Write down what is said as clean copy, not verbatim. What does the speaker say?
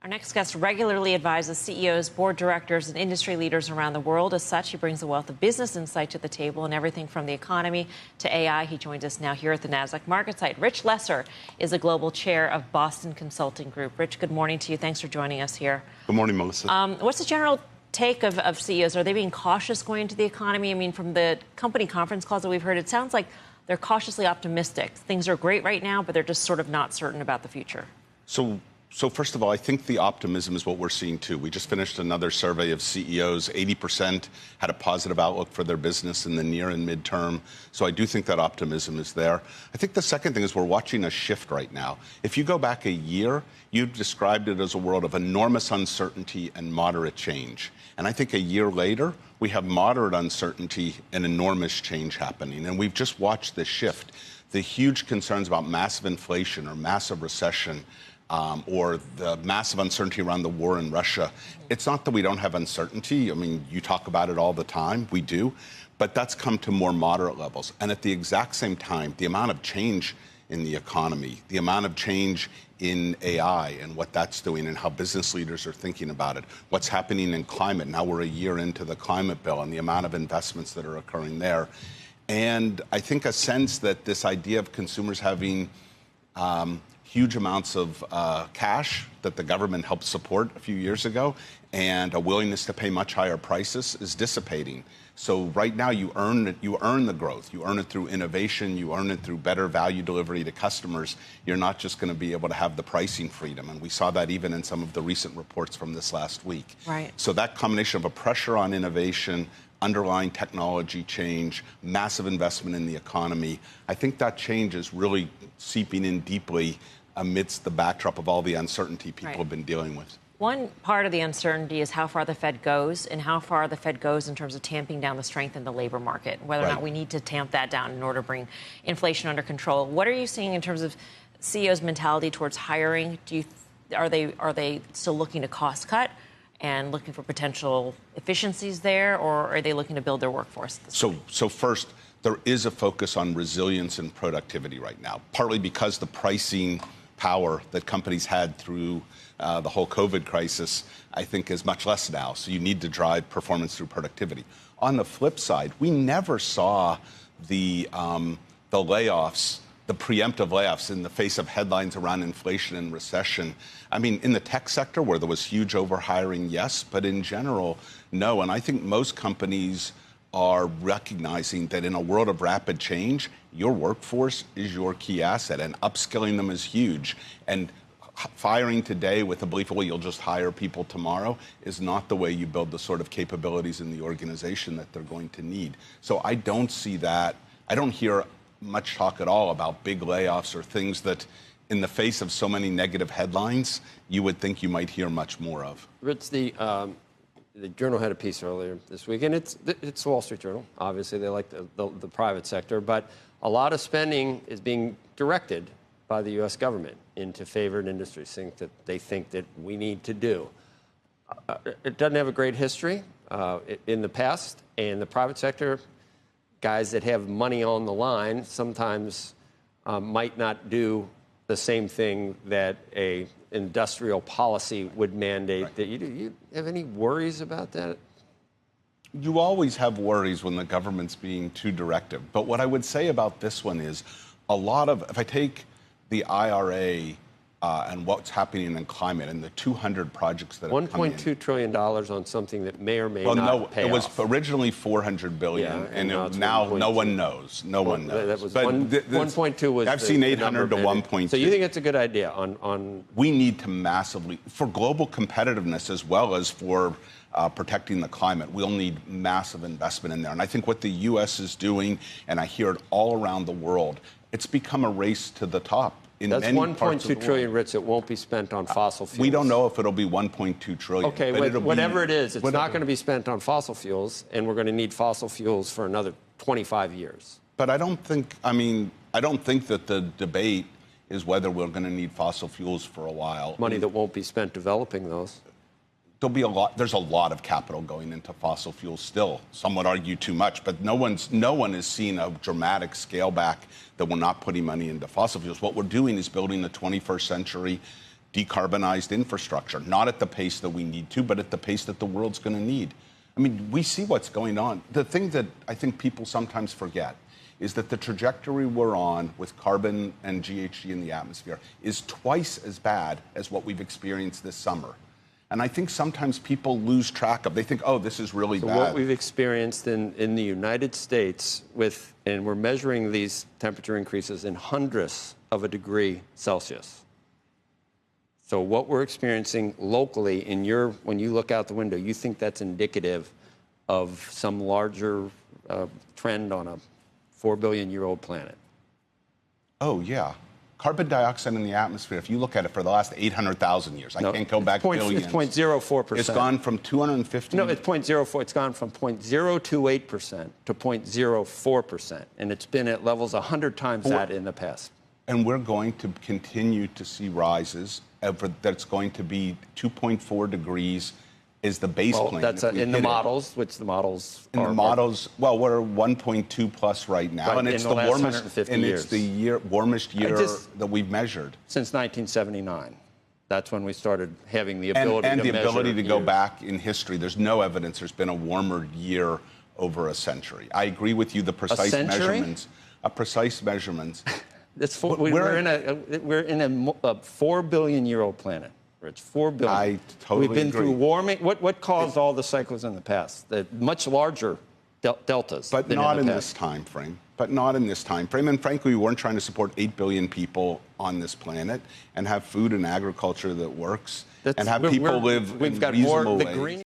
Our next guest regularly advises CEOs, board directors, and industry leaders around the world. As such, he brings a wealth of business insight to the table and everything from the economy to AI. He joins us now here at the NASDAQ market site. Rich Lesser is a global chair of Boston Consulting Group. Rich, good morning to you. Thanks for joining us here. Good morning, Melissa. What's the general take of CEOs? Are they being cautious going into the economy? I mean, from the company conference calls that we've heard, it sounds like they're cautiously optimistic. Things are great right now, but they're just sort of not certain about the future. So first of all, I think the optimism is what we're seeing, too. We just finished another survey of CEOs. 80% had a positive outlook for their business in the near and midterm. So I do think that optimism is there. I think the second thing is we're watching a shift right now. If you go back a year, you described it as a world of enormous uncertainty and moderate change. And I think a year later, we have moderate uncertainty and enormous change happening. And we've just watched this shift. The huge concerns about massive inflation or massive recession, or the massive uncertainty around the war in Russia. It's not that we don't have uncertainty. I mean, you talk about it all the time. We do. But that's come to more moderate levels. And at the exact same time, the amount of change in the economy, the amount of change in AI and what that's doing and how business leaders are thinking about it, what's happening in climate. Now we're a year into the climate bill and the amount of investments that are occurring there. And I think a sense that this idea of consumers having huge amounts of cash that the government helped support a few years ago and a willingness to pay much higher prices is dissipating. So right now you earn the growth. You earn it through innovation. You earn it through better value delivery to customers. You're not just going to be able to have the pricing freedom. And we saw that even in some of the recent reports from this last week. Right. So that combination of a pressure on innovation, underlying technology change, massive investment in the economy, I think that change is really seeping in deeply amidst the backdrop of all the uncertainty people have been dealing with. One part of the uncertainty is how far the Fed goes and how far the Fed goes in terms of tamping down the strength in the labor market, whether or not we need to tamp that down in order to bring inflation under control. What are you seeing in terms of CEOs' mentality towards hiring? Are they still looking to cost cut and looking for potential efficiencies there, or are they looking to build their workforce? So first, there is a focus on resilience and productivity right now, partly because the pricing power that companies had through the whole COVID crisis, I think, is much less now. So you need to drive performance through productivity. On the flip side, we never saw the layoffs, the preemptive layoffs in the face of headlines around inflation and recession. I mean, in the tech sector where there was huge overhiring, yes, but in general, no. And I think most companies are recognizing that in a world of rapid change, your workforce is your key asset, and upskilling them is huge. And firing today with the belief, well, you'll just hire people tomorrow, is not the way you build the sort of capabilities in the organization that they're going to need. So I don't see that. I don't hear much talk at all about big layoffs or things that, in the face of so many negative headlines, you would think you might hear much more of. Rich, the Journal had a piece earlier this week, and it's the Wall Street Journal. Obviously, they like the private sector, but a lot of spending is being directed by the U.S. government into favored industries, things that they think that we need to do. It doesn't have a great history in the past, and the private sector, guys that have money on the line, sometimes might not do the same thing that a industrial policy would mandate. Right. That you have any worries about that? You always have worries when the government's being too directive. But what I would say about this one is if I take the IRA and what's happening in climate and the 200 projects that have come in. $1.2 trillion on something that may or may not pay off. It was originally $400 billion, and now no one knows. No one knows. That was 1.2 was. I've seen 800 to 1.2. So you think it's a good idea on? We need to massively, for global competitiveness as well as for protecting the climate, we'll need massive investment in there. And I think what the U.S. is doing, and I hear it all around the world, it's become a race to the top. That's 1.2 trillion, Rich, that won't be spent on fossil fuels. We don't know if it'll be 1.2 trillion. Okay, whatever it is, it's not going to be spent on fossil fuels, and we're going to need fossil fuels for another 25 years. But I don't think that the debate is whether we're going to need fossil fuels for a while. Money that won't be spent developing those. There's a lot of capital going into fossil fuels still. Some would argue too much, but no one has seen a dramatic scale back that we're not putting money into fossil fuels. What we're doing is building the 21st century decarbonized infrastructure, not at the pace that we need to, but at the pace that the world's going to need. I mean, we see what's going on. The thing that I think people sometimes forget is that the trajectory we're on with carbon and GHG in the atmosphere is twice as bad as what we've experienced this summer. And I think sometimes people lose track of, they think, oh, this is really bad. So what we've experienced in the United States and we're measuring these temperature increases in hundredths of a degree Celsius. So what we're experiencing locally when you look out the window, you think that's indicative of some larger trend on a 4 billion-year-old planet? Oh, yeah. Carbon dioxide in the atmosphere, if you look at it for the last 800,000 years, I can't go back billions. It's 0.04%. It's gone from 250. No, it's 0.04. It's gone from 0.028% to 0.04%. And it's been at levels 100 times that in the past. And we're going to continue to see rises. That's going to be 2.4 degrees is the base plane. That's in the models, which the models in are. The models, well, we're 1.2 plus right now, right, and it's the warmest. And years. It's the warmest year that we've measured since 1979. That's when we started having the ability and to the ability to go years. back in history. There's no evidence there's been a warmer year over a century. I agree with you. The precise measurements, precise measurements. We're in a 4 billion-year-old planet. Rich, 4 billion. I totally agree. We've been through warming. What caused all the cycles in the past? The much larger deltas. But not in this time frame. But not in this time frame. And frankly, we weren't trying to support 8 billion people on this planet and have food and agriculture that works and have people live in reasonable ways.